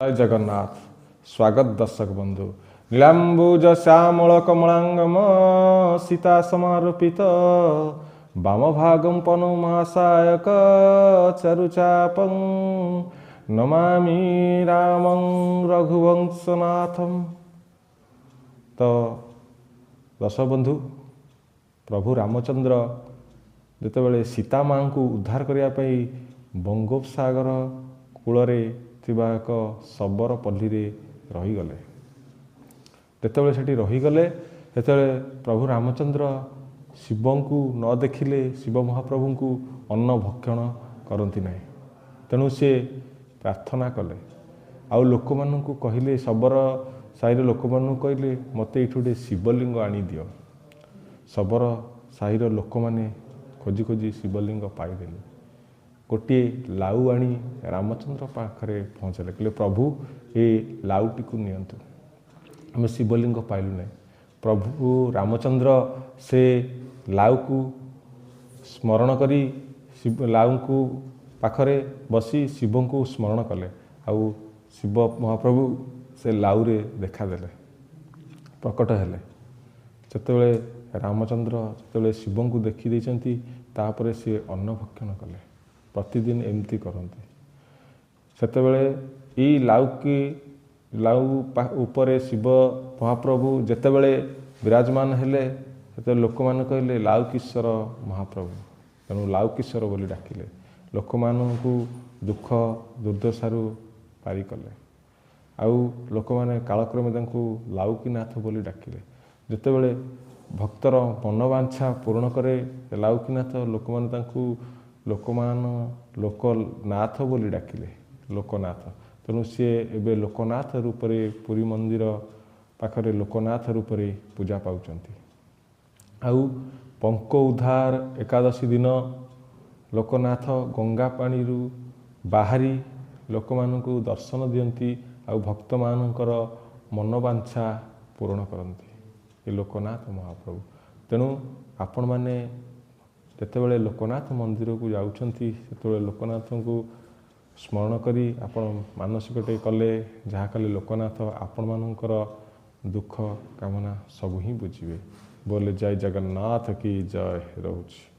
जय जगन्नाथ। स्वागत दर्शक बंधु। नीलांबुज श्यामल कमलांगम सीता समारोपित वाम भागम पनुमासायक चरुचापं नमामि रामं रघुवंशनाथम। तो दर्शक बंधु, प्रभु रामचंद्र जितेबाला सीता माँ को उद्धार करने बंगोपसागर कूलरे एक शबर पल्ली रहीगले। जितेबाला से रहीगले प्रभु रामचंद्र शिव को न देखिले शिव महाप्रभु को अन्न भक्षण करती ना। तेणु सी प्रार्थना कले आउ लोक मानू कहले शबर साहिर लोक मानू कहले मत ये गोटे शिवलिंग आनी दियो। शबर साहिर लोक मैंने खोजी खोजी शिवलिंग पाइदेले। गोटे लाउ आनी रामचंद्र पाखे पहुँचले, कहले प्रभु ये लाउटी को नियंतु। आम शिवलिंग पाइलु ना। प्रभु रामचंद्र से लाउ को स्मरण करी लाउ को पाखरे बसी शिव को स्मरण कले। आउ शिव महाप्रभु से लाउ रे देखादेले, प्रकट हेले। जितेबाला रामचंद्र जितेबाला शिव को देखी देइचंती तापरे से अन्न भक्षण कले। प्रतिदिन एमती करते सेतेबेले ई लाउ की लाउ उपरे शिव महाप्रभु जितेबाला विराजमान हेले से लोक मैंने कहले लाउ किशोर महाप्रभु। तेणु लाउ किशोर बोली डाकिले। लोक मानू दुख दुर्दशारू पारी कले। आउ लोक मैंने कालक्रमे लाउ की नाथ बोली डाकिले। जितेबाला भक्तर मनोवांछा पूर्ण करे लाउ की नाथ लोक मैंने लोकनाथ बोली डाकिले, लोकनाथ। तेणु सी एवं लोकनाथ रूप में पुरी मंदिर पाखरे लोकनाथ रूप में पूजा पाउचंती। आउ पंक उद्धार एकादशी दिन लोकनाथ गंगा पानी बाहरी लोक मानू दर्शन दियंती। आउ भक्त मानकर मनोवांछा पूर्ण करती ये लोकनाथ महाप्रभु। तेणु आपण माने जितेबाला लोकनाथ मंदिर को जाउछंती सेतेबाला लोकनाथ को स्मरण करी आपण मानसिकटे कले जहाँ कले लोकनाथ आपण मानकर दुख कामना सबू ही बुझे। बोले जय जगन्नाथ की जय। रहूची।